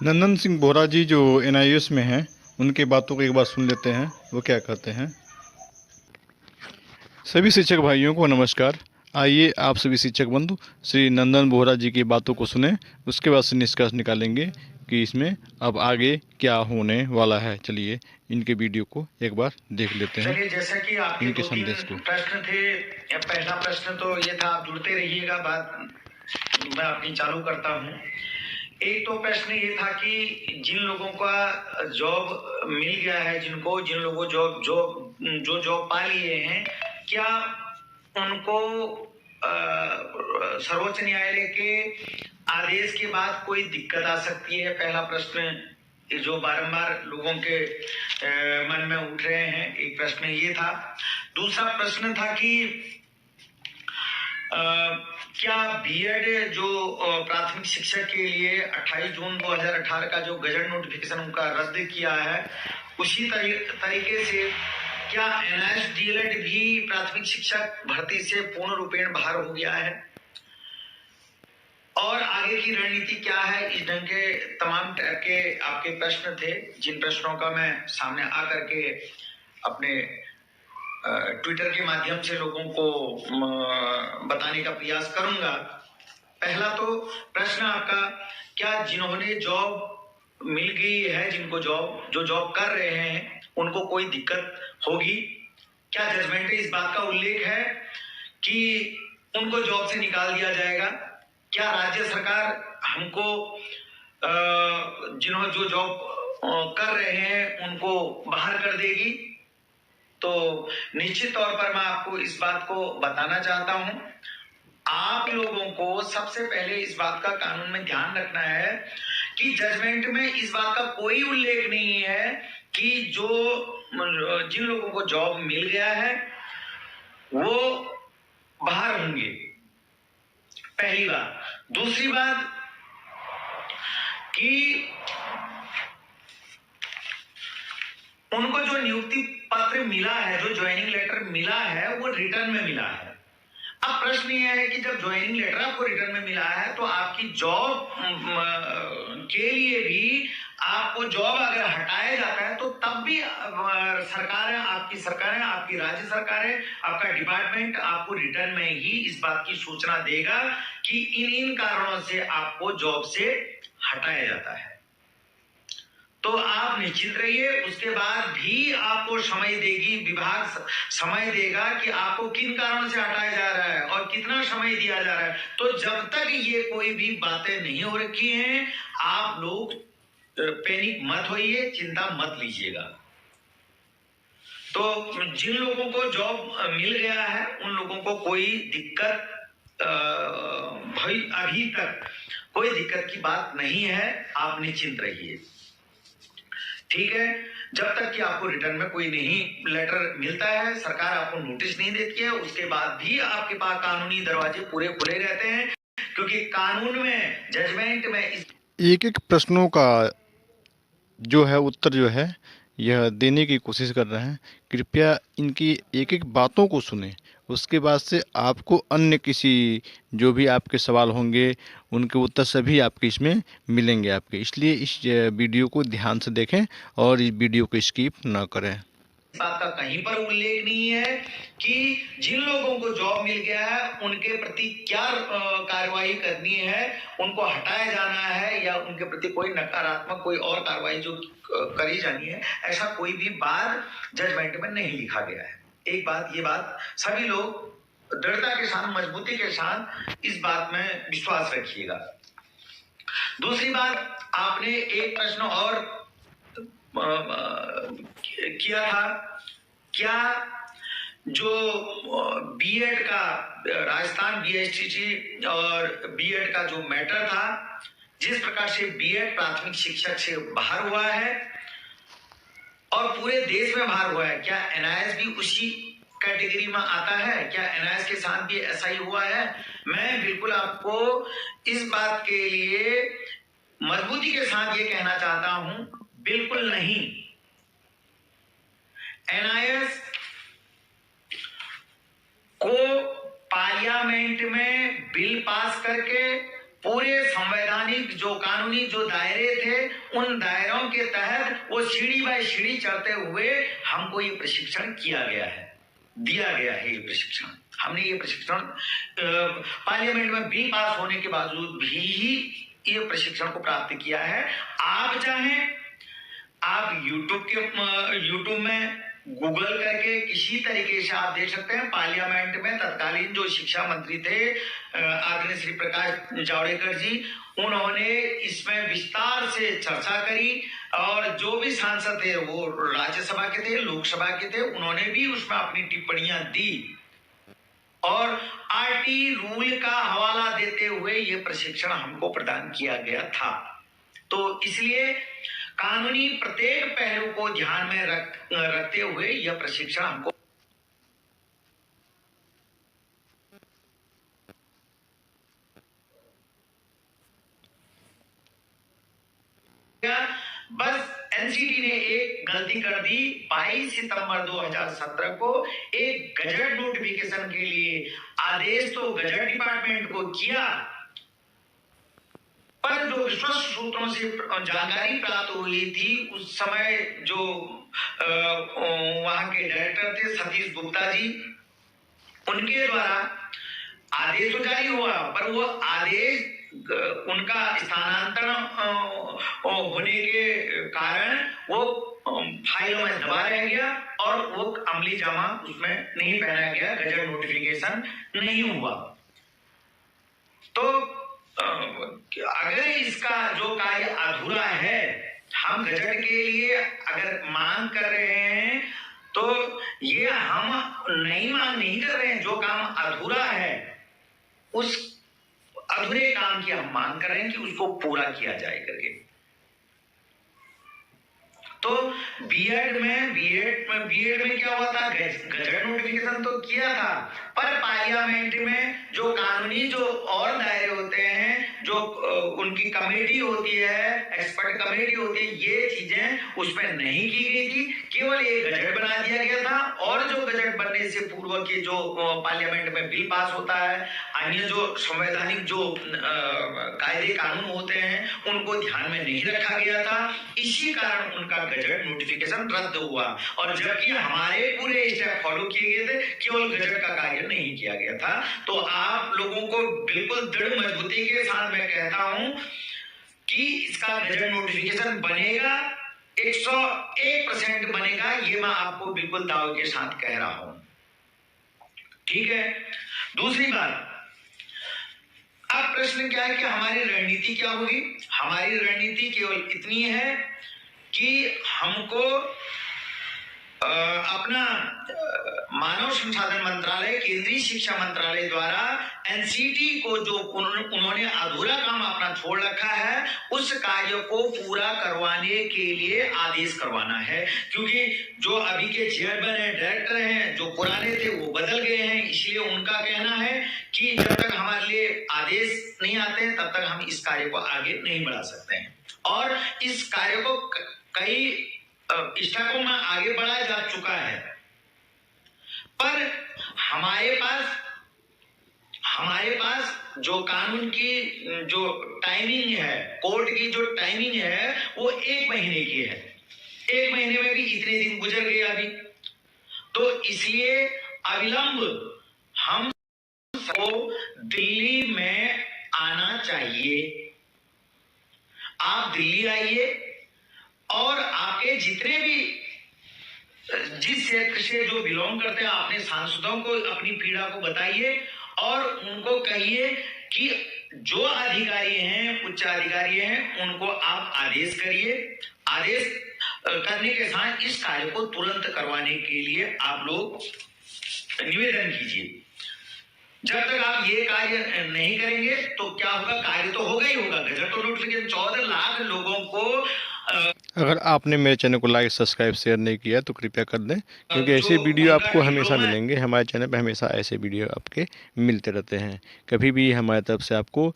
नंदन सिंह बोहरा जी जो एनआईएस में हैं, उनकी बातों को एक बार सुन लेते हैं, वो क्या कहते हैं। सभी शिक्षक भाइयों को नमस्कार। आइए आप सभी शिक्षक बंधु श्री नंदन बोहरा जी की बातों को सुने, उसके बाद से निष्कर्ष निकालेंगे कि इसमें अब आगे क्या होने वाला है। चलिए इनके वीडियो को एक बार देख लेते हैं, चलिए, जैसा कि आपके इनके दो तीन संदेश को। प्रश्न थे। पहला प्रश्न तो ये था, आप जुड़ते रहिएगा, बात मैं अपनी चालू करता हूँ। एक तो प्रश्न ये था कि जिन लोगों का जॉब मिल गया है, जिन लोगों जो जॉब पा लिए हैं, क्या उनको सर्वोच्च न्यायालय के आदेश के बाद कोई दिक्कत आ सकती है? पहला प्रश्न जो बारंबार लोगों के मन में उठ रहे हैं, एक प्रश्न ये था। दूसरा प्रश्न था कि क्या बीएड जो प्राथमिक शिक्षक के लिए 28 जून 2018 का जो गजट नोटिफिकेशन उनका रद्द किया है, उसी तरीके से क्या एनआईएस डीएलएड भी प्राथमिक शिक्षक भर्ती से पूर्ण रूपेण बाहर हो गया है, और आगे की रणनीति क्या है? इस ढंग के तमाम के आपके प्रश्न थे, जिन प्रश्नों का मैं सामने आकर के अपने ट्विटर के माध्यम से लोगों को बताने का प्रयास करूंगा। पहला तो प्रश्न आपका, क्या जिन्होंने जॉब मिल गई है, जिनको जॉब कर रहे हैं, उनको कोई दिक्कत होगी? क्या जजमेंट में इस बात का उल्लेख है कि उनको जॉब से निकाल दिया जाएगा? क्या राज्य सरकार हमको जिन्होंने जो जॉब कर रहे हैं उनको बाहर कर देगी? तो निश्चित तौर पर मैं आपको इस बात को बताना चाहता हूं। आप लोगों को सबसे पहले इस बात का कानून में ध्यान रखना है कि जजमेंट में इस बात का कोई उल्लेख नहीं है कि जिन लोगों को जॉब मिल गया है वो बाहर होंगे, पहली बात। दूसरी बात कि उनको जो नियुक्ति पत्र मिला है, जो ज्वाइनिंग लेटर मिला है, वो रिटर्न में मिला है। अब प्रश्न ये है कि जब ज्वाइनिंग लेटर आपको रिटर्न में मिला है तो आपकी जॉब के लिए भी आपको जॉब अगर हटाया जाता है तो तब भी सरकार है, आपकी राज्य सरकार है, आपका डिपार्टमेंट आपको रिटर्न में ही इस बात की सूचना देगा कि इन कारणों से आपको जॉब से हटाया जाता है। तो आप निश्चिंत रहिए, उसके बाद भी आपको समय देगी विभाग, समय देगा कि आपको किन कारणों से हटाया जा रहा है और कितना समय दिया जा रहा है। तो जब तक ये कोई भी बातें नहीं हो रखी हैं, आप लोग पैनिक मत होइए, चिंता मत लीजिएगा। तो जिन लोगों को जॉब मिल गया है उन लोगों को कोई दिक्कत भाई अभी तक कोई दिक्कत की बात नहीं है, आप निश्चिंत रहिए, ठीक है। जब तक कि आपको रिटर्न में कोई नहीं लेटर मिलता है, सरकार आपको नोटिस नहीं देती है, उसके बाद भी आपके पास कानूनी दरवाजे पूरे खुले रहते हैं, क्योंकि कानून में, जजमेंट में एक एक प्रश्नों का जो है उत्तर जो है यह देने की कोशिश कर रहे हैं। कृपया इनकी एक एक बातों को सुने, उसके बाद से आपको अन्य किसी जो भी आपके सवाल होंगे उनके उत्तर सभी आपके इसमें मिलेंगे आपके। इसलिए इस वीडियो को ध्यान से देखें और इस वीडियो को स्किप ना करें। इस बात का कहीं पर उल्लेख नहीं है कि जिन लोगों को जॉब मिल गया है उनके प्रति क्या कार्रवाई करनी है, उनको हटाया जाना है या उनके प्रति कोई नकारात्मक कोई और कार्रवाई जो करी जानी है, ऐसा कोई भी बात जजमेंट में नहीं लिखा गया है। एक बात, ये बात सभी लोग दृढ़ता के साथ, मजबूती के साथ इस बात में विश्वास रखिएगा। दूसरी बात, आपने एक प्रश्न और किया था, क्या जो बीएड का, राजस्थान बीएसटीसी और बीएड का जो मैटर था, जिस प्रकार से बीएड प्राथमिक शिक्षक से बाहर हुआ है और पूरे देश में बाहर हुआ है, क्या एनआईएस भी उसी कैटेगरी में आता है? क्या एनआईएस के साथ भी ऐसा ही हुआ है? मैं बिल्कुल आपको इस बात के लिए मजबूती के साथ ये कहना चाहता हूं, बिल्कुल नहीं। एनआईएस को पार्लियामेंट में बिल पास करके पूरे संवैधानिक जो कानूनी जो दायरे थे, उन दायरों के तहत वो सीढ़ी बाय सीढ़ी चढ़ते हुए हमको ये प्रशिक्षण किया गया है, दिया गया है। ये प्रशिक्षण हमने ये प्रशिक्षण पार्लियामेंट में बिल पास होने के बावजूद भी ये प्रशिक्षण को प्राप्त किया है। आप चाहें, आप यूट्यूब में गूगल करके किसी तरीके से आप देख सकते हैं। पार्लियामेंट में तत्कालीन जो शिक्षा मंत्री थे आदरणीय श्री प्रकाश जावड़ेकर जी, उन्होंने इसमें विस्तार से चर्चा करी और जो भी सांसद थे वो राज्यसभा के थे, लोकसभा के थे, उन्होंने भी उसमें अपनी टिप्पणियां दी और आरटी रूल का हवाला देते हुए ये प्रशिक्षण हमको प्रदान किया गया था। तो इसलिए कानूनी प्रत्येक पहलू को ध्यान में रखते हुए यह प्रशिक्षण हमको बस एनसीटी ने एक गलती कर दी। 22 सितंबर 2017 को एक गजट नोटिफिकेशन के लिए आदेश तो गजट डिपार्टमेंट को किया, पर जो विश्वस्त सूत्रों से जानकारी प्राप्त हुई थी उस समय जो वहां के डायरेक्टर थे सतीश गुप्ता जी, उनके द्वारा आदेश तो जारी हुआ, पर वो आदेश उनका स्थानांतरण होने के कारण वो फाइलों में दबा रह गया और वो अमली जामा उसमें नहीं पहनाया गया, गजट नोटिफिकेशन नहीं हुआ। तो अगर इसका जो कार्य अधूरा है, हम गजट के लिए अगर मांग कर रहे हैं तो ये हम नई मांग नहीं कर रहे हैं। जो काम अधूरा है उस अधूरे काम की हम मांग कर रहे हैं कि उसको पूरा किया जाए करके। तो बीएड में क्या हुआ था, गजट नोटिफिकेशन तो किया था, पर पार्लियामेंट में जो कानूनी जो और दायरे होते हैं, जो उनकी कमेटी होती है, एक्सपर्ट कमेटी होती है, ये चीजें उसमें नहीं की गई थी। केवल एक गजट बना दिया गया था और जो गजट बनने से पूर्व के जो पार्लियामेंट में बिल पास होता है, अन्य जो संवैधानिक जो कायदे कानून होते हैं, उनको ध्यान में नहीं रखा गया था। इसी कारण उनका गजट नोटिफिकेशन रद्द हुआ और जबकि हमारे पूरे स्टेप फॉलो किए गए थे, केवल गजट का कार्य नहीं किया गया था। तो आप लोगों को बिल्कुल दृढ़ मजबूती के साथ मैं कहता हूं कि इसका गजट नोटिफिकेशन बनेगा, 101% बनेगा, ये मैं आपको बिल्कुल दावे के साथ कह रहा हूं। ठीक है। दूसरी बात, अब प्रश्न क्या है कि हमारी रणनीति क्या होगी। हमारी रणनीति केवल इतनी है कि हमको अपना मानव संसाधन मंत्रालय, केंद्रीय शिक्षा मंत्रालय द्वारा एनसीटी को जो उन्होंने अधूरा काम अपना छोड़ रखा है, उस कार्य को पूरा करवाने के लिए आदेश करवाना है। क्योंकि जो अभी के चेयरमैन है, डायरेक्टर हैं, जो पुराने थे वो बदल गए हैं, इसलिए उनका कहना है कि जब तक हमारे लिए आदेश नहीं आते हैं तब तक हम इस कार्य को आगे नहीं बढ़ा सकते हैं। और इस कार्य को कई स्टेपों में आगे बढ़ाया जा चुका है, पर हमारे पास जो कानून की जो टाइमिंग है, कोर्ट की जो टाइमिंग है, वो 1 महीने की है। 1 महीने में भी इतने दिन गुजर गए अभी। तो इसलिए अविलंब हम सबको दिल्ली में आना चाहिए। आप दिल्ली आइए और आपके जितने भी जिस क्षेत्र से जो बिलोंग करते हैं, अपने सांसदों को अपनी पीड़ा को बताइए और उनको कहिए कि जो अधिकारी हैं, उच्च अधिकारी हैं, उनको आप आदेश करिए। आदेश करने के साथ इस कार्य को तुरंत करवाने के लिए आप लोग निवेदन कीजिए। जब तक आप ये कार्य नहीं करेंगे तो क्या होगा, कार्य तो होगा ही होगा। गजट तो नोटिफिकेशन 14 लाख लोगों को अगर आपने मेरे चैनल को लाइक, सब्सक्राइब, शेयर नहीं किया तो कृपया कर दें, क्योंकि ऐसे वीडियो आपको हमेशा मिलेंगे। हमारे चैनल पे हमेशा ऐसे वीडियो आपके मिलते रहते हैं। कभी भी हमारी तरफ से आपको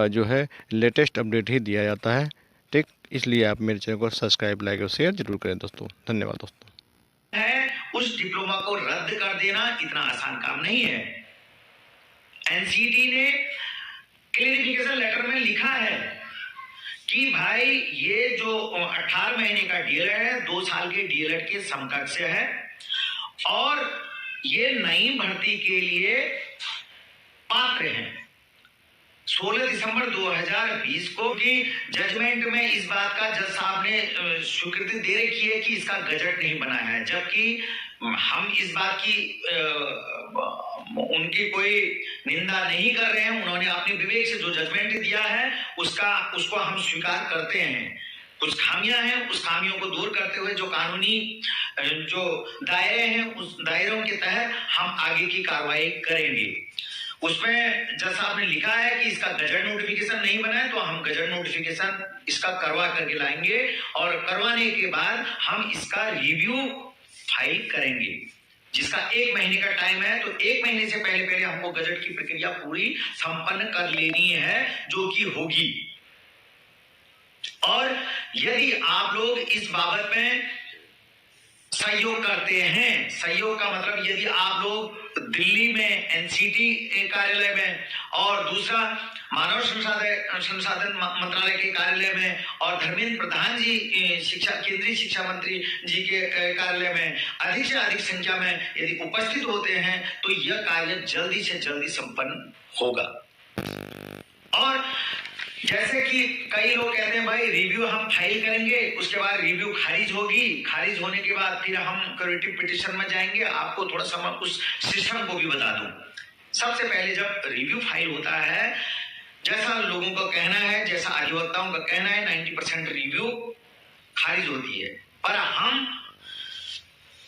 जो है लेटेस्ट अपडेट ही दिया जाता है। ठीक, इसलिए आप मेरे चैनल को सब्सक्राइब, लाइक और शेयर जरूर करें दोस्तों। धन्यवाद दोस्तों। है उस डिप्लोमा को रद्द कर देना इतना आसान काम नहीं है। एनसीटी ने क्लेरिफिकेशन लेटर में लिखा है कि भाई ये जो 18 महीने का डीएलएड है 2 साल के डीएलएड के समकक्ष है और ये नई भर्ती के लिए पात्र हैं। 16 दिसंबर 2020 को की जजमेंट में इस बात का जज साहब ने स्वीकृति दे रखी है कि इसका गजट नहीं बना है, जबकि हम इस बात की उनकी कोई निंदा नहीं कर रहे हैं। उन्होंने अपने विवेक से जो जजमेंट दिया है उसको हम स्वीकार करते हैं। कुछ खामियां हैं, उस खामियों को दूर करते हुए जो कानूनी जो दायरे हैं उस दायरों के तहत हम आगे की कार्रवाई करेंगे। उसमें जज साहब ने लिखा है कि इसका गजट नोटिफिकेशन नहीं बना है तो हम गजट नोटिफिकेशन इसका करवा करके लाएंगे और करवाने के बाद हम इसका रिव्यू फाइल करेंगे, जिसका 1 महीने का टाइम है। तो 1 महीने से पहले हमको गजट की प्रक्रिया पूरी संपन्न कर लेनी है, जो कि होगी। और यदि आप लोग इस बाबत में सहयोग करते हैं, सहयोग का मतलब यदि आप लोग दिल्ली में एनसीटी कार्यालय में और दूसरा मानव संसाधन मंत्रालय के कार्यालय में और धर्मेंद्र प्रधान जी केंद्रीय शिक्षा मंत्री जी के कार्यालय में अधिक से अधिक संख्या में यदि उपस्थित होते हैं तो यह कार्य जल्दी से जल्दी संपन्न होगा। और जैसे कि कई लोग कहते हैं भाई रिव्यू हम फाइल करेंगे, उसके बाद रिव्यू खारिज होगी, खारिज होने के बाद फिर हम क्यूरेटिव पिटीशन में जाएंगे। आपको थोड़ा सा उस सिस्टम को भी बता दूं। सबसे पहले जब रिव्यू फाइल होता है, जैसा लोगों का कहना है, जैसा अधिवक्ताओं का कहना है, 90% रिव्यू खारिज होती है। पर हम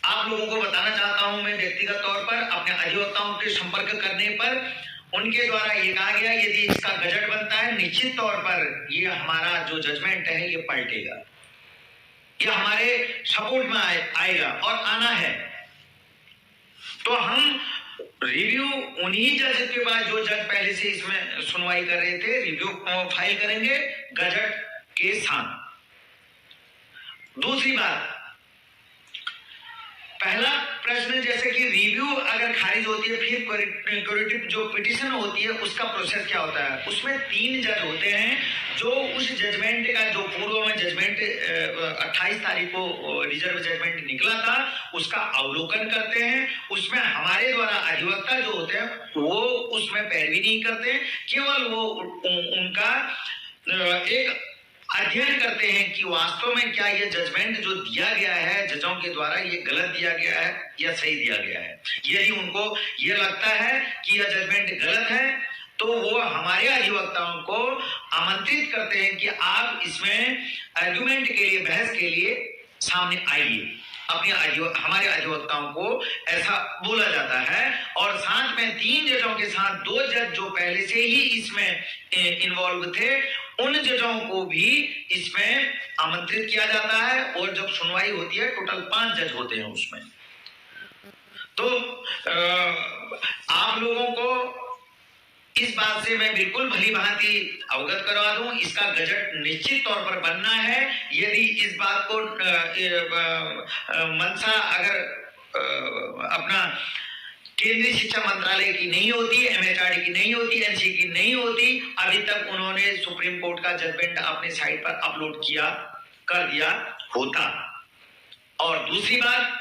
आप लोगों को बताना चाहता हूं, मैं व्यक्तिगत तौर पर अपने अधिवक्ताओं के संपर्क करने पर उनके द्वारा ये कहा गया यदि इसका गजट बनता है निश्चित तौर पर ये हमारा जो जजमेंट है ये पलटेगा, ये हमारे सपोर्ट में आएगा और आना है। तो हम रिव्यू उन्हीं जज के बाद जो जज पहले से इसमें सुनवाई कर रहे थे रिव्यू फाइल करेंगे गजट के साथ। दूसरी बात, पहला प्रश्न जैसे कि रिव्यू अगर खारिज होती है फिर क्यूरेटिव जो पिटीशन होती है उसका प्रोसेस क्या होता है। उसमें 3 जज होते हैं जो उस जजमेंट का जो पूर्व में जजमेंट 28 तारीख को रिजर्व जजमेंट निकला था उसका अवलोकन करते हैं। उसमें हमारे द्वारा अधिवक्ता जो होते हैं वो उसमें पैरवी नहीं करते, केवल वो उनका एक अध्ययन करते हैं कि वास्तव में क्या ये जजमेंट जो दिया गया है जजों के द्वारा ये गलत दिया गया है या सही दिया गया है। यदि उनको ये लगता है कि यह जजमेंट गलत है तो वो हमारे अधिवक्ताओं को आमंत्रित करते हैं कि आप इसमें आर्गुमेंट के लिए, बहस के लिए सामने आइए। हमारे अधिवक्ताओं को ऐसा बोला जाता है। और साथ में 3 जजों के साथ 2 जज जो पहले से ही इसमें इन्वॉल्व थे उन जजों को भी इसमें आमंत्रित किया जाता है। और जब सुनवाई होती है टोटल 5 जज होते हैं उसमें। तो आप लोगों को इस बात से मैं बिल्कुल भली भांति अवगत करवा दूं, इसका गजट निश्चित तौर पर बनना है। यदि इस बात को मंशा अगर अपना केंद्रीय शिक्षा मंत्रालय की नहीं होती, एमएचआरडी की नहीं होती, एनसी की नहीं होती, अभी तक उन्होंने सुप्रीम कोर्ट का जजमेंट अपने साइट पर अपलोड कर दिया होता। और दूसरी बात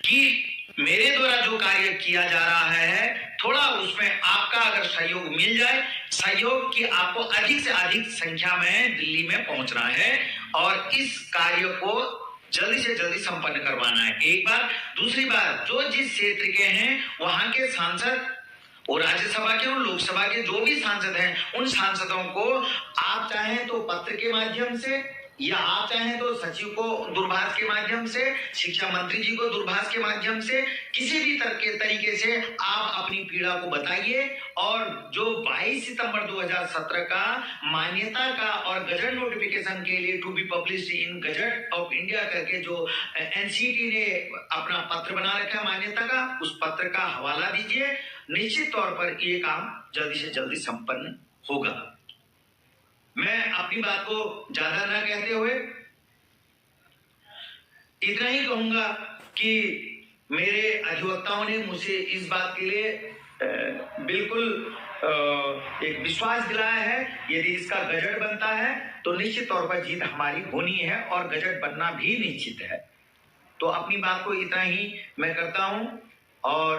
कि मेरे द्वारा जो कार्य किया जा रहा है थोड़ा उसमें आपका अगर सहयोग मिल जाए, सहयोग की आपको अधिक से अधिक संख्या में दिल्ली में पहुंचना है और इस कार्य को जल्दी से जल्दी संपन्न करवाना है। एक बात। दूसरी बात, जो जिस क्षेत्र के हैं वहां के सांसद और राज्यसभा के और लोकसभा के जो भी सांसद हैं उन सांसदों को आप चाहें तो पत्र के माध्यम से या आप चाहें तो सचिव को दूरभाष के माध्यम से, शिक्षा मंत्री जी को दूरभाष के माध्यम से, किसी भी तरीके से आप अपनी पीड़ा को बताइए। और जो 22 सितंबर 2017 का मान्यता का और गजट नोटिफिकेशन के लिए to be publish in gazette of India करके जो एनसीटी ने अपना पत्र बना रखा है मान्यता का, उस पत्र का हवाला दीजिए। निश्चित तौर पर ये काम जल्दी से जल्दी संपन्न होगा। मैं अपनी बात को ज्यादा ना कहते हुए इतना ही कहूंगा कि मेरे अधिवक्ताओं ने मुझसे इस बात के लिए बिल्कुल एक विश्वास दिलाया है। यदि इसका गजट बनता है तो निश्चित तौर पर जीत हमारी होनी है और गजट बनना भी निश्चित है। तो अपनी बात को इतना ही मैं करता हूं और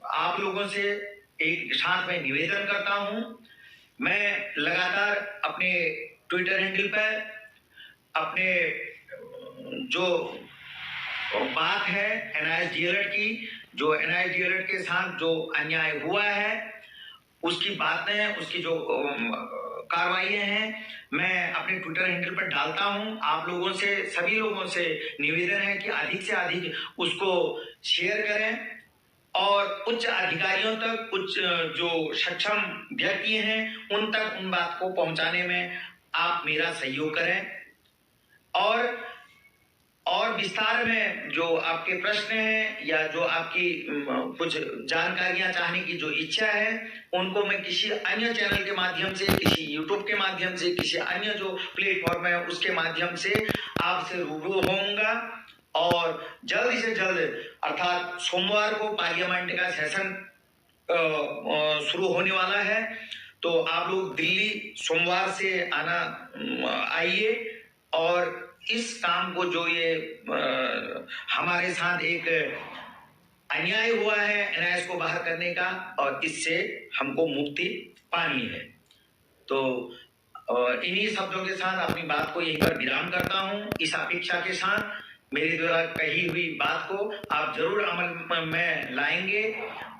आप लोगों से एक साथ में निवेदन करता हूं। मैं लगातार अपने ट्विटर हैंडल पर अपने जो बात है एनआईएस डीएलएड की, जो एनआईएस डीएलएड के साथ जो अन्याय हुआ है उसकी बातें, उसकी जो कार्रवाइयां हैं, मैं अपने ट्विटर हैंडल पर डालता हूं। आप लोगों से, सभी लोगों से निवेदन है कि अधिक से अधिक उसको शेयर करें और उच्च अधिकारियों तक, उच्च जो सक्षम व्यक्ति हैं उन तक उन बात को पहुंचाने में आप मेरा सहयोग करें। और विस्तार में जो आपके प्रश्न हैं या जो आपकी कुछ जानकारियां चाहने की जो इच्छा है, उनको मैं किसी अन्य चैनल के माध्यम से, किसी यूट्यूब के माध्यम से, किसी अन्य जो प्लेटफॉर्म है उसके माध्यम से आपसे रूबरू होऊंगा। और जल्द से जल्द, अर्थात सोमवार को पार्लियामेंट का सेशन शुरू होने वाला है, तो आप लोग दिल्ली सोमवार से आइए और इस काम को, जो ये हमारे साथ एक अन्याय हुआ है एनआईएस को बाहर करने का, और इससे हमको मुक्ति पानी है। तो इन्हीं शब्दों के साथ अपनी बात को यहीं पर विराम करता हूं, इस अपेक्षा के साथ मेरे द्वारा कही हुई बात को आप जरूर अमल में लाएंगे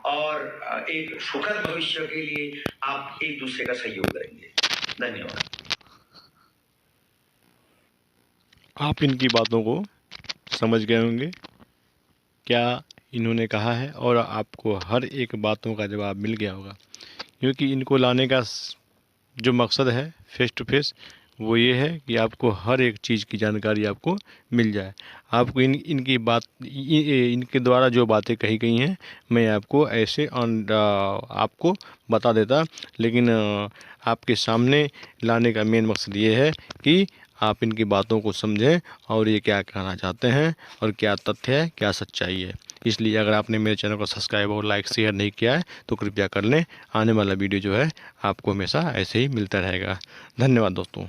और एक सुखद भविष्य के लिए आप एक दूसरे का सहयोग करेंगे। धन्यवाद। आप इनकी बातों को समझ गए होंगे क्या इन्होंने कहा है, और आपको हर एक बातों का जवाब मिल गया होगा, क्योंकि इनको लाने का जो मकसद है फेस टू फेस वो ये है कि आपको हर एक चीज़ की जानकारी आपको मिल जाए। आपको इनकी बात, इनके द्वारा जो बातें कही गई हैं मैं आपको ऐसे आपको बता देता, लेकिन आपके सामने लाने का मेन मकसद ये है कि आप इनकी बातों को समझें और ये क्या कहना चाहते हैं और क्या तथ्य है, क्या सच्चाई है। इसलिए अगर आपने मेरे चैनल को सब्सक्राइब और लाइक शेयर नहीं किया है तो कृपया कर लें। आने वाला वीडियो जो है आपको हमेशा ऐसे ही मिलता रहेगा। धन्यवाद दोस्तों।